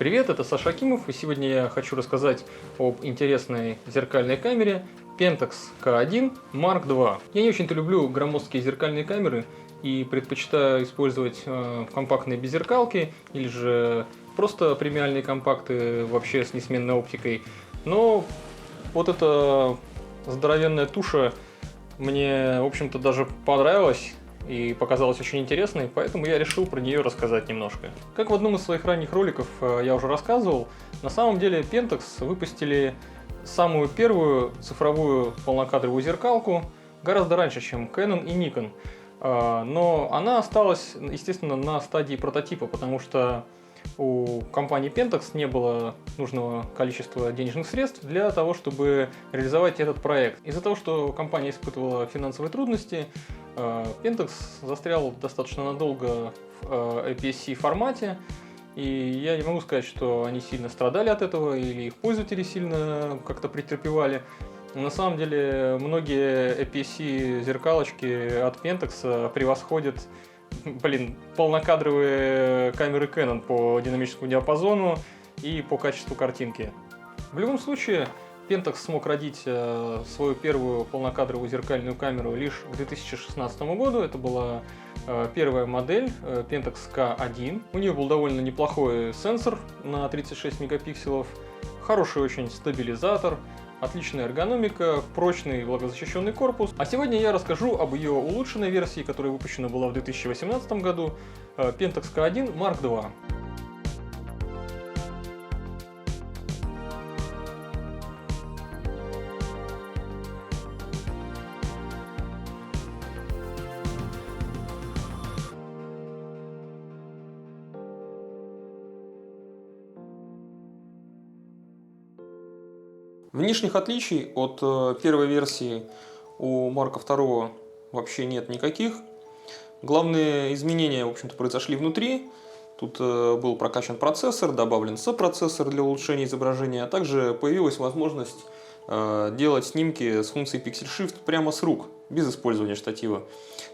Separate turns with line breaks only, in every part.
Привет, это Саша Акимов, и сегодня я хочу рассказать об интересной зеркальной камере Pentax K1 Mark II. Я не очень-то люблю громоздкие зеркальные камеры и предпочитаю использовать компактные беззеркалки или же просто премиальные компакты вообще с несменной оптикой. Но вот эта здоровенная туша мне, в общем-то, даже понравилась и показалась очень интересной, поэтому я решил про нее рассказать немножко. Как в одном из своих ранних роликов я уже рассказывал, на самом деле Pentax выпустили самую первую цифровую полнокадровую зеркалку гораздо раньше, чем Canon и Nikon. Но она осталась, естественно, на стадии прототипа, потому что у компании Pentax не было нужного количества денежных средств для того, чтобы реализовать этот проект. Из-за того, что компания испытывала финансовые трудности, Pentax застрял достаточно надолго в APS-C формате, и я не могу сказать, что они сильно страдали от этого или их пользователи сильно как-то претерпевали. На самом деле многие APS-C зеркалочки от Pentax превосходят полнокадровые камеры Canon по динамическому диапазону и по качеству картинки. В любом случае, Pentax смог родить свою первую полнокадровую зеркальную камеру лишь к 2016 году. Это была первая модель Pentax K1. У нее был довольно неплохой сенсор на 36 мегапикселов, хороший очень стабилизатор, отличная эргономика, прочный влагозащищенный корпус. А сегодня я расскажу об ее улучшенной версии, которая выпущена была в 2018 году, Pentax K1 Mark II. Внешних отличий от первой версии у Марка II вообще нет никаких. Главные изменения, в общем-то, произошли внутри. Тут был прокачан процессор, добавлен сопроцессор для улучшения изображения, а также появилась возможность делать снимки с функцией Pixel Shift прямо с рук, без использования штатива.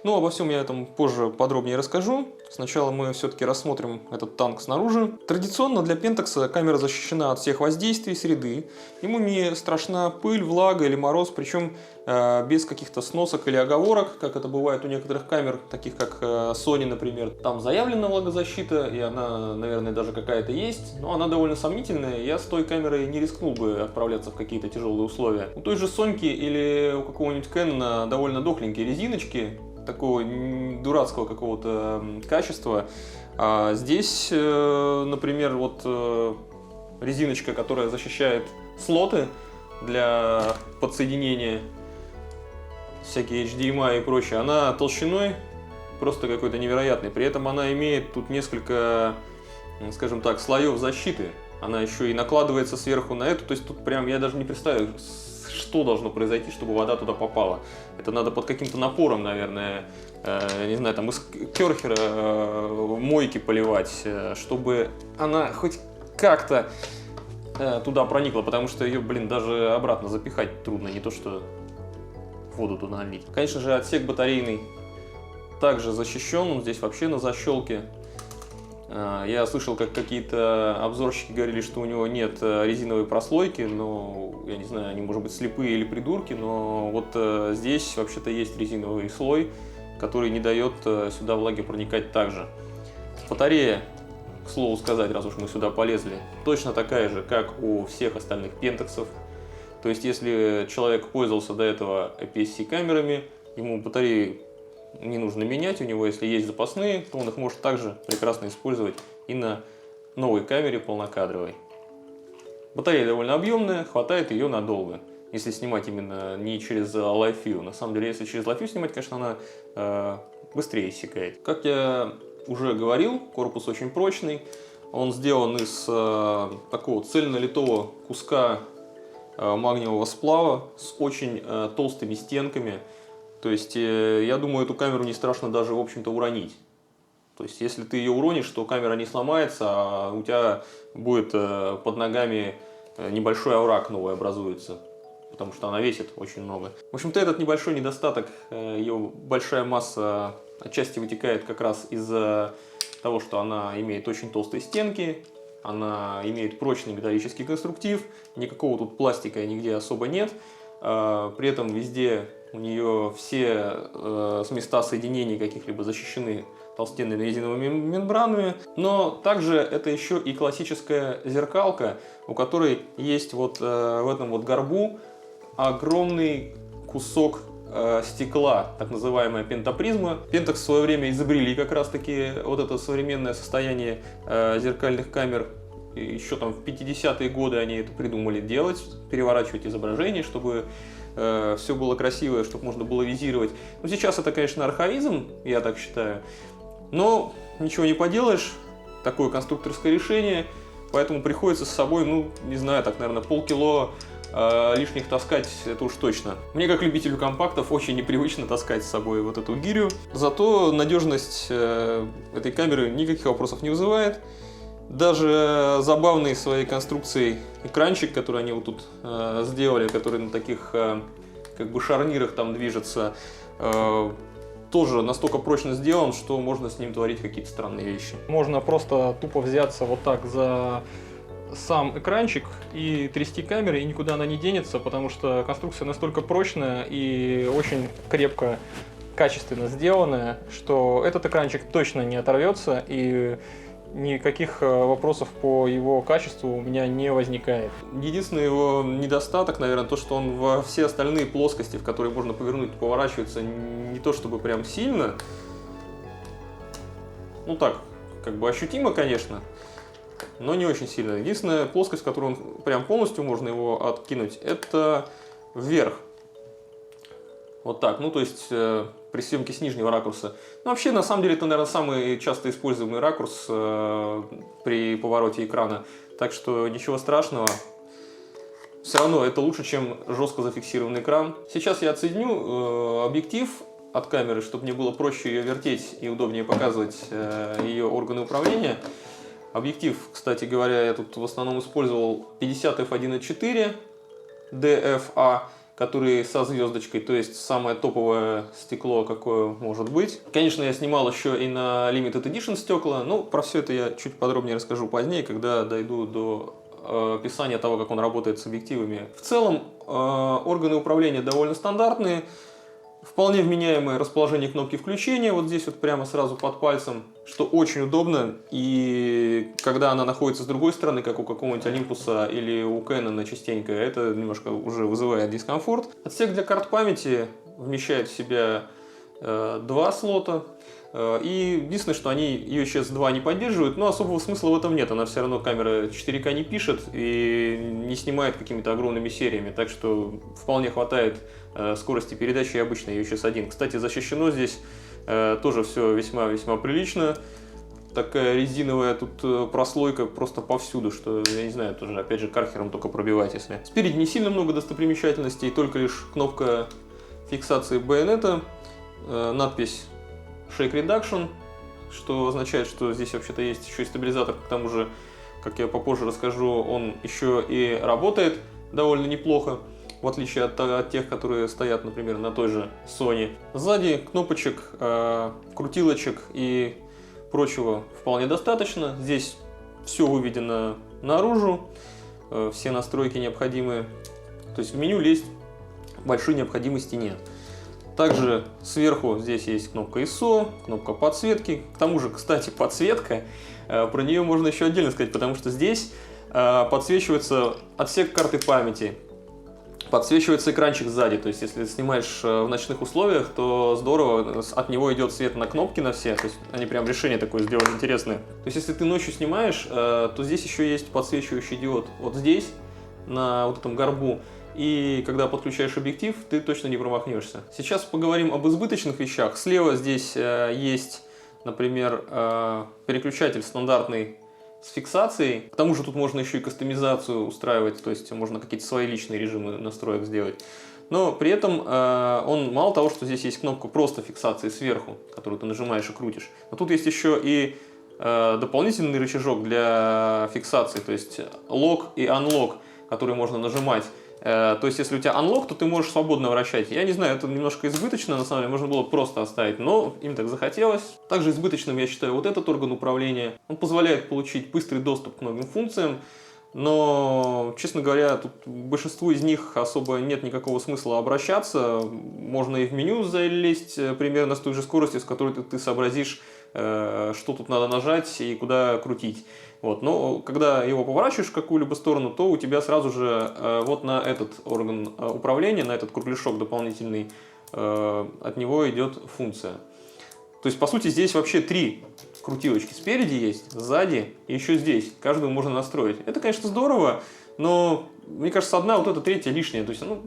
Но обо всем я этом позже подробнее расскажу. Сначала мы все-таки рассмотрим этот танк снаружи. Традиционно для Pentax камера защищена от всех воздействий среды. Ему не страшна пыль, влага или мороз, причем без каких-то сносок или оговорок, как это бывает у некоторых камер, таких как Sony, например. Там заявлена влагозащита, и она, наверное, даже какая-то есть, но она довольно сомнительная. Я с той камерой не рискнул бы отправляться в какие-то тяжелые условия. У той же Соньки или у какого-нибудь Canon довольно дохленькие резиночки, такого дурацкого какого-то качества. А здесь, например, вот резиночка, которая защищает слоты для подсоединения, всякие HDMI и прочее, она толщиной просто какой-то невероятной. При этом она имеет тут несколько, скажем так, слоев защиты. Она еще и накладывается сверху на эту. То есть тут прям я даже не представляю, что должно произойти, чтобы вода туда попала. Это надо под каким-то напором, наверное, не знаю, там из керхера мойки поливать, чтобы она хоть как-то туда проникла, потому что ее, даже обратно запихать трудно, не то что воду туда налить. Конечно же, отсек батарейный также защищен, он здесь вообще на защелке. Я слышал, как какие-то обзорщики говорили, что у него нет резиновой прослойки, но я не знаю, они, может быть, слепые или придурки, но вот здесь вообще-то есть резиновый слой, который не дает сюда влаге проникать также. Батарея, к слову сказать, раз уж мы сюда полезли, точно такая же, как у всех остальных Pentax'ов. То есть, если человек пользовался до этого APS-C камерами, ему батареи не нужно менять, у него, если есть запасные, то он их может также прекрасно использовать и на новой камере полнокадровой. Батарея довольно объемная, хватает ее надолго, если снимать именно не через Live View. На самом деле, если через Live View снимать, конечно, она быстрее иссякает. Как я уже говорил, корпус очень прочный. Он сделан из такого цельнолитого куска магниевого сплава с очень толстыми стенками. То есть, я думаю, эту камеру не страшно даже, в общем-то, уронить. То есть, если ты ее уронишь, то камера не сломается, а у тебя будет под ногами небольшой овраг новый образуется, потому что она весит очень много. В общем-то, этот небольшой недостаток, ее большая масса отчасти вытекает как раз из-за того, что она имеет очень толстые стенки, она имеет прочный металлический конструктив, никакого тут пластика нигде особо нет. При этом везде у нее все места соединений каких-либо защищены толстенными резиновыми мембранами. Но также это еще и классическая зеркалка, у которой есть вот в этом вот горбу огромный кусок стекла, так называемая пентапризма. Пентакс в свое время изобрели как раз таки вот это современное состояние зеркальных камер. Еще там в 50-е годы они это придумали делать, переворачивать изображение, чтобы все было красивое, чтобы можно было визировать. Ну, сейчас это, конечно, архаизм, я так считаю, но ничего не поделаешь, такое конструкторское решение, поэтому приходится с собой, ну, не знаю, так, наверное, полкило лишних таскать, это уж точно. Мне, как любителю компактов, очень непривычно таскать с собой вот эту гирю. Зато надежность этой камеры никаких вопросов не вызывает. Даже забавный своей конструкцией экранчик, который они вот тут сделали, который на таких как бы шарнирах там движется, тоже настолько прочно сделан, что можно с ним творить какие-то странные вещи.
Можно просто тупо взяться вот так за сам экранчик и трясти камерой, и никуда она не денется, потому что конструкция настолько прочная и очень крепко, качественно сделанная, что этот экранчик точно не оторвется, и никаких вопросов по его качеству у меня не возникает.
Единственный его недостаток, наверное, то, что он во все остальные плоскости, в которые можно повернуть, поворачивается не то чтобы прям сильно. Ну так, как бы ощутимо, конечно, но не очень сильно. Единственная плоскость, в которую он прям полностью можно его откинуть, это вверх. Вот так, ну то есть при съемке с нижнего ракурса. Ну, вообще, на самом деле, это, наверное, самый часто используемый ракурс при повороте экрана. Так что ничего страшного. Все равно это лучше, чем жестко зафиксированный экран. Сейчас я отсоединю объектив от камеры, чтобы мне было проще ее вертеть и удобнее показывать ее органы управления. Объектив, кстати говоря, я тут в основном использовал 50 f1.4 DFA, который со звездочкой, то есть самое топовое стекло, какое может быть. Конечно, я снимал еще и на Limited Edition стекла, но про все это я чуть подробнее расскажу позднее, когда дойду до описания того, как он работает с объективами. В целом, органы управления довольно стандартные. Вполне вменяемое расположение кнопки включения, вот здесь вот прямо сразу под пальцем, что очень удобно. И когда она находится с другой стороны, как у какого-нибудь Олимпуса или у Canon частенько, это немножко уже вызывает дискомфорт. Отсек для карт памяти вмещает в себя два слота. И единственное, что они ее сейчас 2 не поддерживают, но особого смысла в этом нет. Она все равно, камера 4К не пишет и не снимает какими-то огромными сериями, так что вполне хватает скорости передачи и обычной ее сейчас 1. Кстати, защищено здесь тоже все весьма-весьма прилично. Такая резиновая тут прослойка просто повсюду, что, я не знаю, тоже опять же кархером только пробивать, если. Спереди не сильно много достопримечательностей, только лишь кнопка фиксации байонета, надпись Shake Reduction, что означает, что здесь вообще-то есть еще и стабилизатор, к тому же, как я попозже расскажу, он еще и работает довольно неплохо, в отличие от тех, которые стоят, например, на той же Sony. Сзади кнопочек, крутилочек и прочего вполне достаточно. Здесь все выведено наружу, все настройки необходимые, то есть в меню лезть большой необходимости нет. Также сверху здесь есть кнопка ISO, кнопка подсветки. К тому же, кстати, подсветка, про нее можно еще отдельно сказать, потому что здесь подсвечивается отсек карты памяти, подсвечивается экранчик сзади. То есть, если снимаешь в ночных условиях, то здорово, от него идет свет на кнопки на все. То есть, они прям решение такое сделали интересное. То есть, если ты ночью снимаешь, то здесь еще есть подсвечивающий диод вот здесь, на вот этом горбу. И когда подключаешь объектив, ты точно не промахнешься. Сейчас поговорим об избыточных вещах. Слева здесь есть, например, переключатель стандартный с фиксацией. К тому же тут можно еще и кастомизацию устраивать, то есть можно какие-то свои личные режимы настроек сделать. Но при этом он мало того, что здесь есть кнопка просто фиксации сверху, которую ты нажимаешь и крутишь, но тут есть еще и дополнительный рычажок для фиксации, то есть лок и unlock, который можно нажимать То есть, если у тебя unlock, то ты можешь свободно вращать. Я не знаю, это немножко избыточно, на самом деле, можно было просто оставить, но им так захотелось. Также избыточным я считаю вот этот орган управления. Он позволяет получить быстрый доступ к многим функциям, но, честно говоря, тут большинству из них особо нет никакого смысла обращаться. Можно и в меню залезть примерно с той же скоростью, с которой ты сообразишь, что тут надо нажать и куда крутить. Вот. Но когда его поворачиваешь в какую-либо сторону, то у тебя сразу же вот на этот орган управления, на этот кругляшок дополнительный, от него идет функция. То есть, по сути, здесь вообще 3 крутилочки. Спереди есть, сзади и еще здесь. Каждую можно настроить. Это, конечно, здорово, но, мне кажется, одна вот эта третья лишняя. То есть, ну,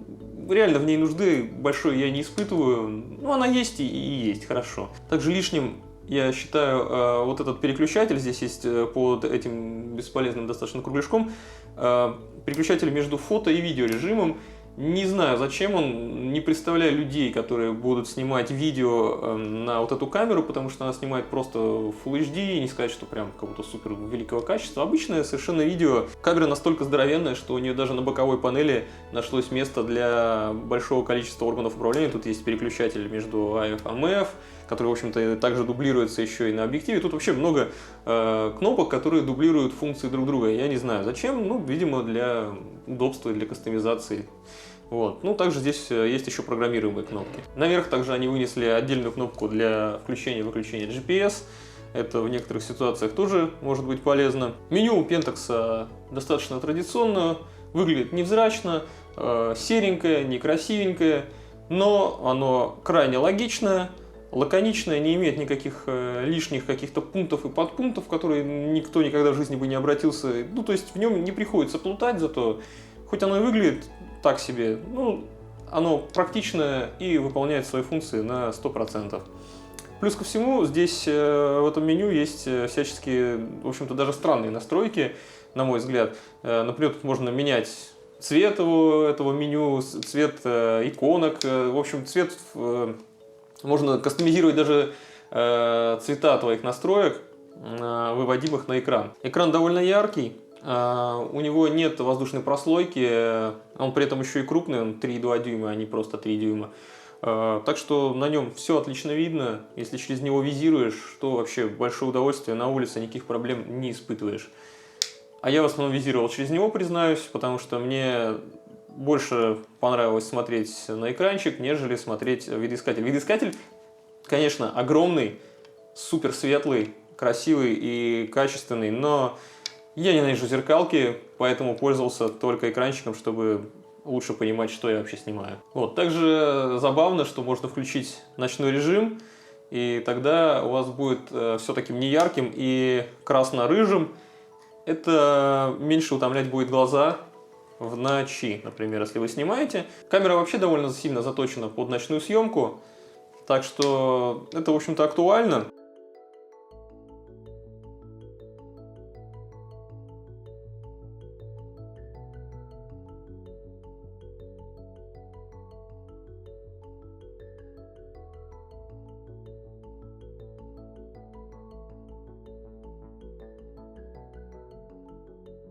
реально в ней нужды большой я не испытываю. Ну, она есть и есть, хорошо. Также лишним я считаю вот этот переключатель, здесь есть под этим бесполезным достаточно кругляшком, переключатель между фото и видео режимом. Не знаю, зачем он, не представляю людей, которые будут снимать видео на вот эту камеру, потому что она снимает просто Full HD, не сказать, что прям какого-то супер великого качества. Обычное совершенно видео. Камера настолько здоровенная, что у нее даже на боковой панели нашлось место для большого количества органов управления. Тут есть переключатель между AF и MF, который, в общем-то, также дублируется еще и на объективе. Тут вообще много кнопок, которые дублируют функции друг друга. Я не знаю, зачем. Ну, видимо, для удобства и для кастомизации. Вот. Ну, также здесь есть еще программируемые кнопки. Наверх также они вынесли отдельную кнопку для включения и выключения GPS. Это в некоторых ситуациях тоже может быть полезно. Меню у Pentax достаточно традиционно, выглядит невзрачно, серенькое, некрасивенькое, но оно крайне логичное, лаконичное, не имеет никаких лишних каких-то пунктов и подпунктов, в которые никто никогда в жизни бы не обратился. Ну, то есть в нем не приходится плутать, зато хоть оно и выглядит так себе, ну, оно практичное и выполняет свои функции на 100%. Плюс ко всему, здесь в этом меню есть всяческие, в общем-то, даже странные настройки, на мой взгляд. Например, тут можно менять цвет этого меню, цвет иконок, в общем, цвет можно кастомизировать даже цвета твоих настроек, выводимых на экран. Экран довольно яркий. У него нет воздушной прослойки, он при этом еще и крупный, он 3,2 дюйма, а не просто 3 дюйма. Так что на нем все отлично видно. Если через него визируешь, то вообще большое удовольствие, на улице никаких проблем не испытываешь. А я в основном визировал через него, признаюсь, потому что мне больше понравилось смотреть на экранчик, нежели смотреть в видоискатель. Видоискатель, конечно, огромный, супер светлый, красивый и качественный, но я ненавижу зеркалки, поэтому пользовался только экранчиком, чтобы лучше понимать, что я вообще снимаю. Вот. Также забавно, что можно включить ночной режим, и тогда у вас будет все таким неярким и красно-рыжим. Это меньше утомлять будет глаза в ночи, например, если вы снимаете. Камера вообще довольно сильно заточена под ночную съемку, так что это, в общем-то, актуально.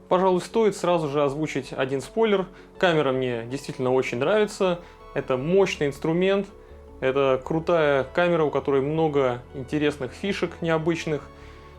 Пожалуй, стоит сразу же озвучить один спойлер. Камера мне действительно очень нравится. Это мощный инструмент. Это крутая камера, у которой много интересных фишек необычных.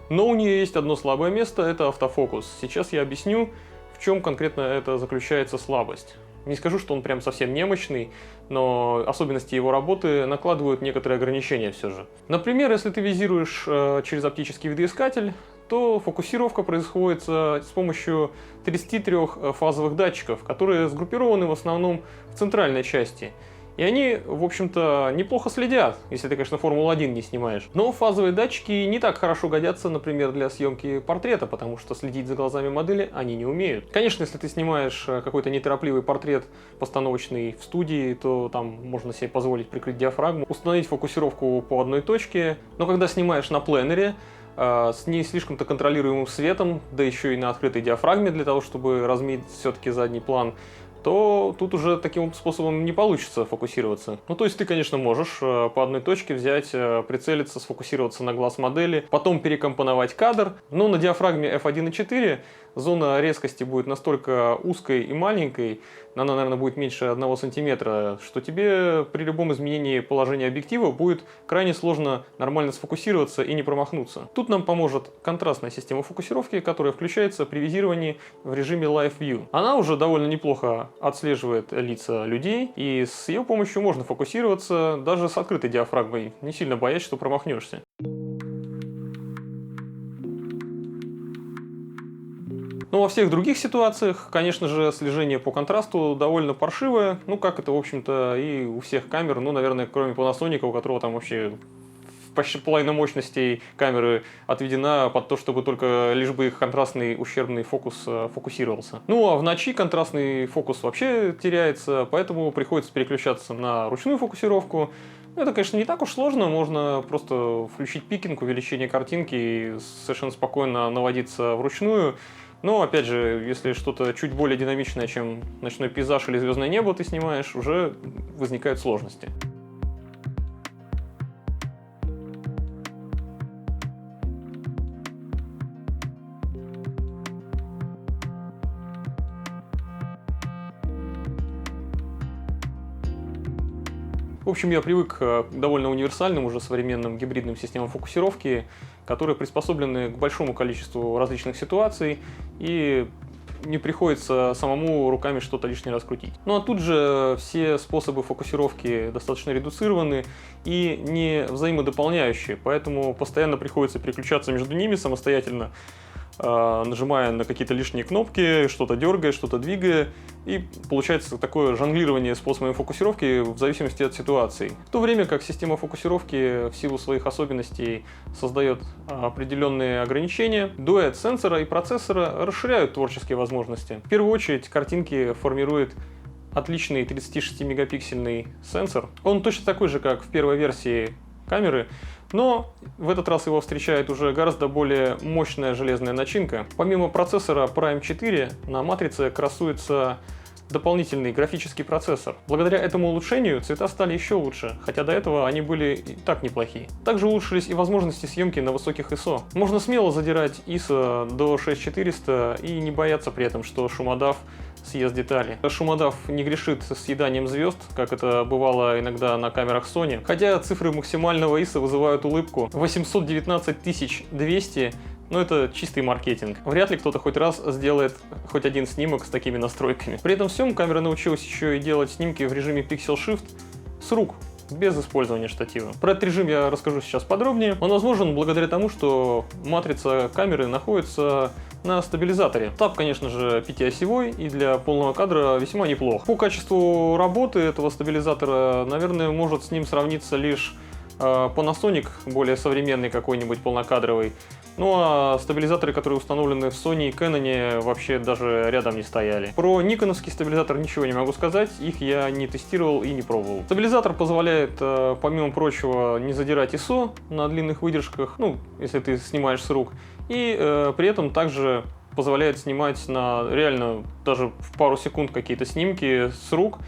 Но у нее есть одно слабое место – это автофокус. Сейчас я объясню, в чем конкретно это заключается слабость. Не скажу, что он прям совсем немощный, но особенности его работы накладывают некоторые ограничения все же. Например, если ты визируешь через оптический видоискатель, то фокусировка происходит с помощью 33 фазовых датчиков, которые сгруппированы в основном в центральной части. И они, в общем-то, неплохо следят, если ты, конечно, Формулу-1 не снимаешь. Но фазовые датчики не так хорошо годятся, например, для съемки портрета, потому что следить за глазами модели они не умеют. Конечно, если ты снимаешь какой-то неторопливый портрет постановочный в студии, то там можно себе позволить прикрыть диафрагму, установить фокусировку по одной точке. Но когда снимаешь на пленере, с не слишком-то контролируемым светом, да еще и на открытой диафрагме для того, чтобы размыть все-таки задний план, то тут уже таким способом не получится фокусироваться. Ну, то есть ты, конечно, можешь по одной точке взять, прицелиться, сфокусироваться на глаз модели, потом перекомпоновать кадр, но на диафрагме f1.4 зона резкости будет настолько узкой и маленькой, она, наверное, будет меньше 1 сантиметра, что тебе при любом изменении положения объектива будет крайне сложно нормально сфокусироваться и не промахнуться. Тут нам поможет контрастная система фокусировки, которая включается при визировании в режиме Live View. Она уже довольно неплохо отслеживает лица людей, и с ее помощью можно фокусироваться даже с открытой диафрагмой, не сильно боясь, что промахнешься. Но во всех других ситуациях, конечно же, слежение по контрасту довольно паршивое, ну, как это, в общем-то, и у всех камер, ну, наверное, кроме Panasonic, у которого там вообще почти половина мощностей камеры отведена под то, чтобы только лишь бы их контрастный ущербный фокус фокусировался. Ну, а в ночи контрастный фокус вообще теряется, поэтому приходится переключаться на ручную фокусировку. Это, конечно, не так уж сложно, можно просто включить пикинг, увеличение картинки и совершенно спокойно наводиться вручную. Но, опять же, если что-то чуть более динамичное, чем ночной пейзаж или звездное небо ты снимаешь, уже возникают сложности. В общем, я привык к довольно универсальным, уже современным гибридным системам фокусировки, которые приспособлены к большому количеству различных ситуаций, и не приходится самому руками что-то лишний раз крутить. Ну а тут же все способы фокусировки достаточно редуцированы и не взаимодополняющие, поэтому постоянно приходится переключаться между ними самостоятельно, нажимая на какие-то лишние кнопки, что-то дергая, что-то двигая, и получается такое жонглирование способами фокусировки в зависимости от ситуации. В то время как система фокусировки в силу своих особенностей создает определенные ограничения, дуэт сенсора и процессора расширяют творческие возможности. В первую очередь картинки формирует отличный 36-мегапиксельный сенсор. Он точно такой же, как в первой версии камеры, но в этот раз его встречает уже гораздо более мощная железная начинка. Помимо процессора Prime 4 на матрице красуется дополнительный графический процессор. Благодаря этому улучшению цвета стали еще лучше, хотя до этого они были и так неплохие. Также улучшились и возможности съемки на высоких ISO. Можно смело задирать ISO до 6400 и не бояться при этом, что шумодав съест детали. Шумодав не грешит съеданием звезд, как это бывало иногда на камерах Sony, хотя цифры максимального ISO вызывают улыбку. 819 200. Но это чистый маркетинг. Вряд ли кто-то хоть раз сделает хоть один снимок с такими настройками. При этом всем камера научилась еще и делать снимки в режиме Pixel Shift с рук, без использования штатива. Про этот режим я расскажу сейчас подробнее. Он возможен благодаря тому, что матрица камеры находится на стабилизаторе. Тап, конечно же, PTI-осевой и для полного кадра весьма неплох. По качеству работы этого стабилизатора, наверное, может с ним сравниться лишь Panasonic, более современный какой-нибудь полнокадровый. Ну а стабилизаторы, которые установлены в Sony и Canon, вообще даже рядом не стояли. Про никоновский стабилизатор ничего не могу сказать, их я не тестировал и не пробовал. Стабилизатор позволяет, помимо прочего, не задирать ISO на длинных выдержках, ну, если ты снимаешь с рук, и при этом также позволяет снимать на реально даже в пару секунд какие-то снимки с рук,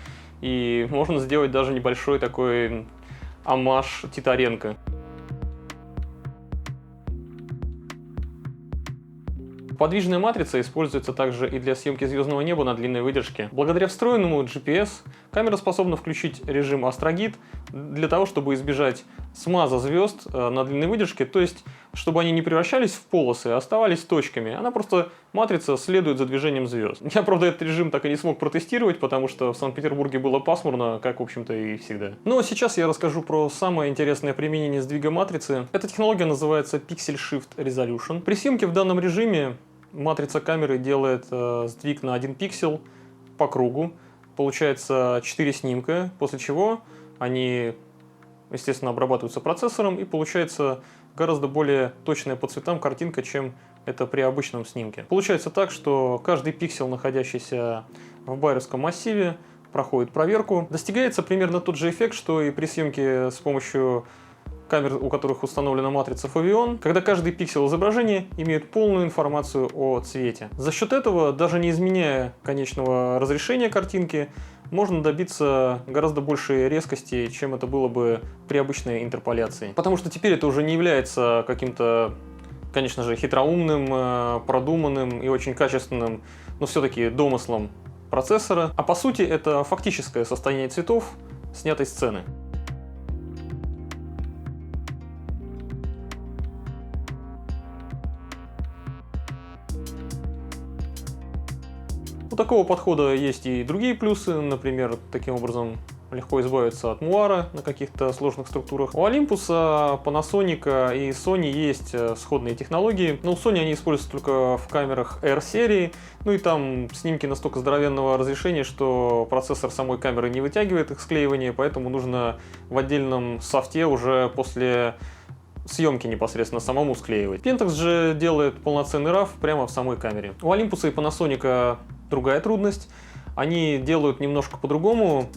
и можно сделать даже небольшой такой оммаж Титаренко. Подвижная матрица используется также и для съемки звездного неба на длинной выдержке. Благодаря встроенному GPS камера способна включить режим астрогид для того, чтобы избежать смаза звезд на длинной выдержке, то есть чтобы они не превращались в полосы, а оставались точками. Она просто, матрица, следует за движением звезд. Я, правда, этот режим так и не смог протестировать, потому что в Санкт-Петербурге было пасмурно, как, в общем-то, и всегда. Ну а сейчас я расскажу про самое интересное применение сдвига матрицы. Эта технология называется Pixel Shift Resolution. При съемке в данном режиме матрица камеры делает сдвиг на 1 пиксель по кругу. Получается 4 снимка, после чего они, естественно, обрабатываются процессором, и получается гораздо более точная по цветам картинка, чем это при обычном снимке. Получается так, что каждый пиксель, находящийся в байеровском массиве, проходит проверку. Достигается примерно тот же эффект, что и при съемке с помощью камер, у которых установлена матрица Foveon, когда каждый пиксель изображения имеет полную информацию о цвете. За счет этого, даже не изменяя конечного разрешения картинки, можно добиться гораздо большей резкости, чем это было бы при обычной интерполяции. Потому что теперь это уже не является каким-то конечно же, хитроумным, продуманным и очень качественным, но все-таки домыслом процессора. А по сути это фактическое состояние цветов снятой сцены. У такого подхода есть и другие плюсы, например, таким образом легко избавиться от муара на каких-то сложных структурах. У Olympus, Panasonic и Sony есть сходные технологии, но у Sony они используются только в камерах R-серии, ну и там снимки настолько здоровенного разрешения, что процессор самой камеры не вытягивает их склеивание, поэтому нужно в отдельном софте уже после съемки непосредственно самому склеивать. Pentax же делает полноценный RAW прямо в самой камере. У Olympus и Panasonic другая трудность. Они делают немножко по-другому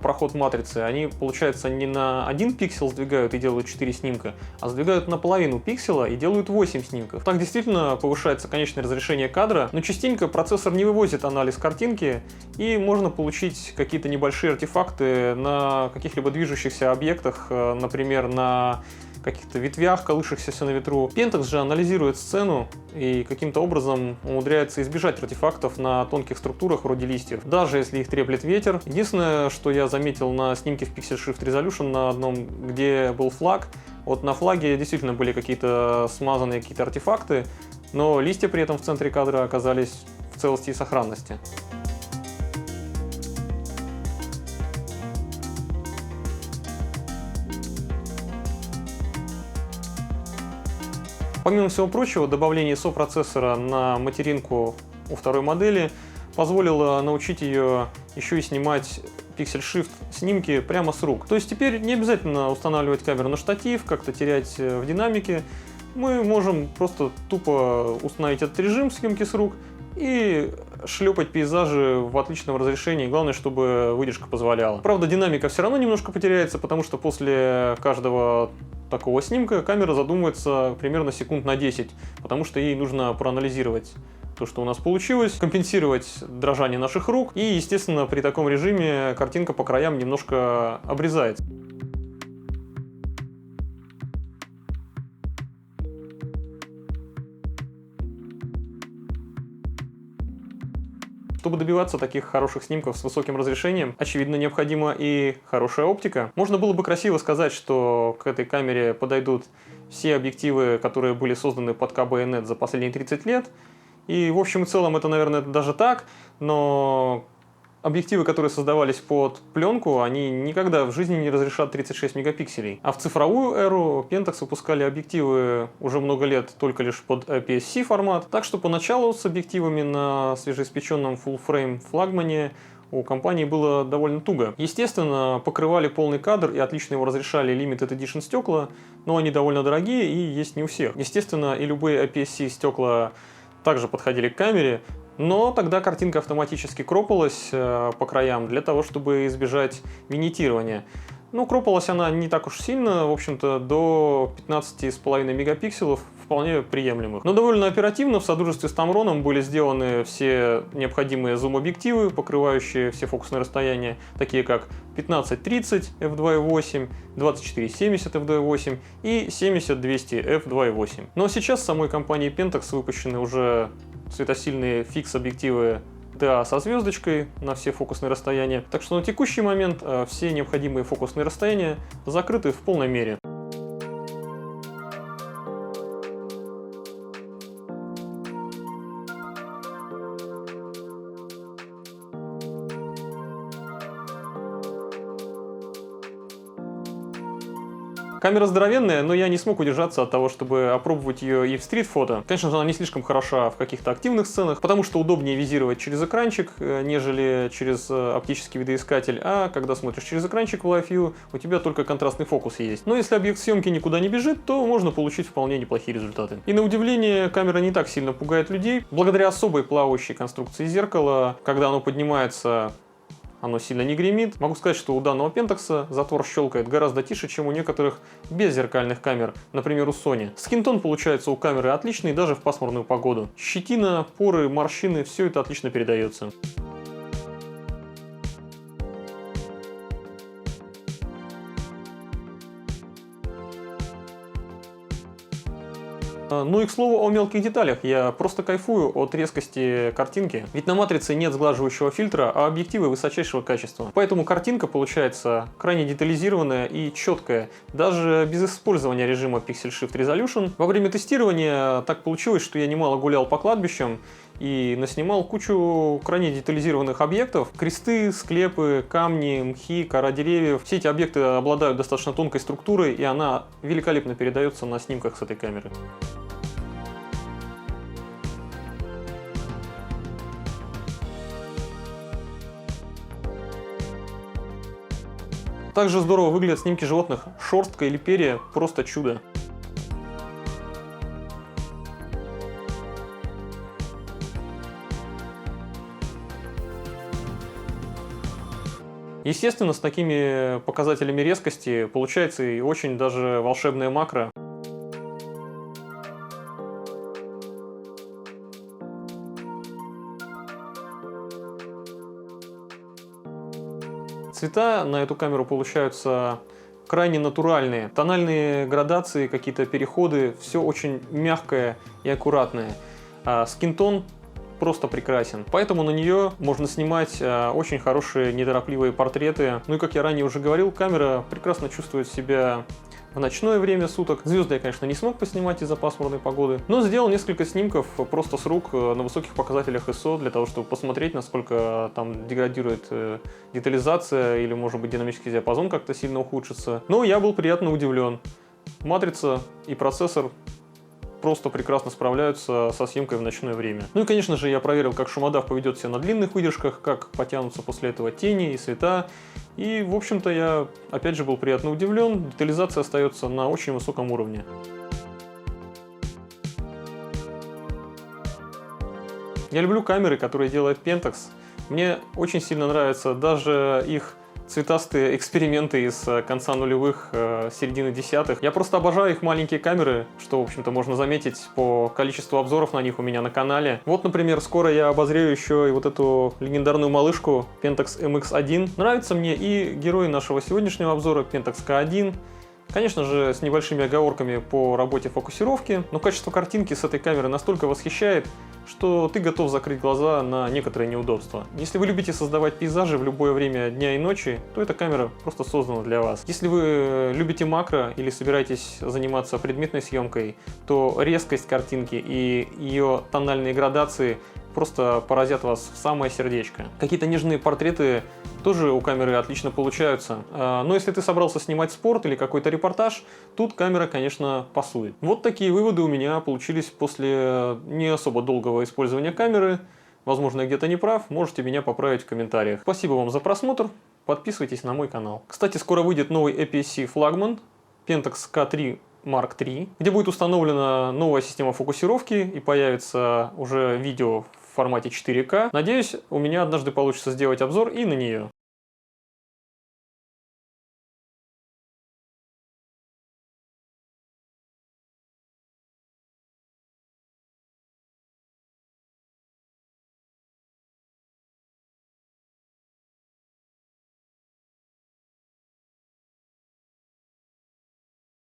проход матрицы. Они, получается, не на 1 пиксель сдвигают и делают 4 снимка, а сдвигают на половину пикселя и делают 8 снимков. Так действительно повышается конечное разрешение кадра, но частенько процессор не вывозит анализ картинки, и можно получить какие-то небольшие артефакты на каких-либо движущихся объектах, например, на каких-то ветвях, колышущихся на ветру. Pentax же анализирует сцену и каким-то образом умудряется избежать артефактов на тонких структурах вроде листьев, даже если их треплет ветер. Единственное, что я заметил на снимке в Pixel Shift Resolution на одном, где был флаг, вот на флаге действительно были какие-то смазанные какие-то артефакты, но листья при этом в центре кадра оказались в целости и сохранности. Помимо всего прочего, добавление сопроцессора на материнку у второй модели позволило научить ее еще и снимать Pixel Shift снимки прямо с рук. То есть теперь не обязательно устанавливать камеру на штатив, как-то терять в динамике. Мы можем просто тупо установить этот режим съемки с рук и шлепать пейзажи в отличном разрешении. Главное, чтобы выдержка позволяла. Правда, динамика все равно немножко потеряется, потому что после каждого такого снимка камера задумывается примерно секунд на 10, потому что ей нужно проанализировать то, что у нас получилось, компенсировать дрожание наших рук, и, естественно, при таком режиме картинка по краям немножко обрезается. Чтобы добиваться таких хороших снимков с высоким разрешением, очевидно, необходима и хорошая оптика. Можно было бы красиво сказать, что к этой камере подойдут все объективы, которые были созданы под КБ-нет за последние 30 лет. И в общем и целом это, наверное, даже так, но объективы, которые создавались под пленку, они никогда в жизни не разрешат 36 мегапикселей. А в цифровую эру Pentax выпускали объективы уже много лет только лишь под APS-C формат. Так что поначалу с объективами на свежеиспеченном full-frame флагмане у компании было довольно туго. Естественно, покрывали полный кадр и отлично его разрешали Limited Edition стекла, но они довольно дорогие и есть не у всех. Естественно, и любые APS-C стекла также подходили к камере, но тогда картинка автоматически кропалась по краям для того, чтобы избежать винитирования. Ну, кропалась она не так уж сильно, в общем-то, до 15,5 мегапикселов вполне приемлемых. Но довольно оперативно в содружестве с Tamron были сделаны все необходимые зум-объективы, покрывающие все фокусные расстояния, такие как 15-30 f2.8, 24-70 f2.8 и 70-200 f2.8. Но сейчас в самой компании Pentax выпущены уже светосильные фикс-объективы TA со звездочкой на все фокусные расстояния. Так что на текущий момент все необходимые фокусные расстояния закрыты в полной мере. Камера здоровенная, но я не смог удержаться от того, чтобы опробовать ее и в стрит-фото. Конечно же, она не слишком хороша в каких-то активных сценах, потому что удобнее визировать через экранчик, нежели через оптический видоискатель, а когда смотришь через экранчик в Live View, у тебя только контрастный фокус есть. Но если объект съемки никуда не бежит, то можно получить вполне неплохие результаты. И на удивление, камера не так сильно пугает людей. Благодаря особой плавающей конструкции зеркала, когда оно поднимается, оно сильно не гремит. Могу сказать, что у данного Pentax затвор щелкает гораздо тише, чем у некоторых беззеркальных камер, например, у Sony. Скинтон получается у камеры отличный даже в пасмурную погоду. Щетина, поры, морщины, все это отлично передается. Ну и к слову о мелких деталях. Я просто кайфую от резкости картинки. Ведь на матрице нет сглаживающего фильтра, а объективы высочайшего качества. Поэтому картинка получается крайне детализированная и четкая, даже без использования режима Pixel Shift Resolution. Во время тестирования так получилось, что я немало гулял по кладбищам и наснимал кучу крайне детализированных объектов. Кресты, склепы, камни, мхи, кора деревьев. Все эти объекты обладают достаточно тонкой структурой, и она великолепно передается на снимках с этой камеры. Также здорово выглядят снимки животных. Шерстка или перья – просто чудо. Естественно, с такими показателями резкости получается и очень даже волшебное макро. Цвета на эту камеру получаются крайне натуральные. Тональные градации, какие-то переходы, все очень мягкое и аккуратное. Скинтон просто прекрасен. Поэтому на нее можно снимать очень хорошие неторопливые портреты. Ну и как я ранее уже говорил, камера прекрасно чувствует себя в ночное время суток. Звезды я, конечно, не смог поснимать из-за пасмурной погоды, но сделал несколько снимков просто с рук на высоких показателях ISO для того, чтобы посмотреть, насколько там деградирует детализация или, может быть, динамический диапазон как-то сильно ухудшится. Но я был приятно удивлен. Матрица и процессор просто прекрасно справляются со съемкой в ночное время. Ну и, конечно же, я проверил, как шумодав поведет себя на длинных выдержках, как потянутся после этого тени и света. И, в общем-то, я, опять же, был приятно удивлен. Детализация остается на очень высоком уровне. Я люблю камеры, которые делает Pentax. Мне очень сильно нравятся даже их цветастые эксперименты из конца нулевых, середины десятых. Я просто обожаю их маленькие камеры, что, в общем-то, можно заметить по количеству обзоров на них у меня на канале. Вот, например, скоро я обозрею еще и вот эту легендарную малышку Pentax MX1. Нравятся мне и герои нашего сегодняшнего обзора Pentax K1. Конечно же, с небольшими оговорками по работе фокусировки, но качество картинки с этой камеры настолько восхищает, что ты готов закрыть глаза на некоторые неудобства. Если вы любите создавать пейзажи в любое время дня и ночи, то эта камера просто создана для вас. Если вы любите макро или собираетесь заниматься предметной съемкой, то резкость картинки и ее тональные градации просто поразят вас в самое сердечко. Какие-то нежные портреты тоже у камеры отлично получаются. Но если ты собрался снимать спорт или какой-то репортаж, тут камера, конечно, пасует. Вот такие выводы у меня получились после не особо долгого использования камеры. Возможно, я где-то не прав, можете меня поправить в комментариях. Спасибо вам за просмотр, подписывайтесь на мой канал. Кстати, скоро выйдет новый APS-C флагман Pentax K3 Mark III, где будет установлена новая система фокусировки и появится уже видео в формате 4К. Надеюсь, у меня однажды получится сделать обзор и на нее.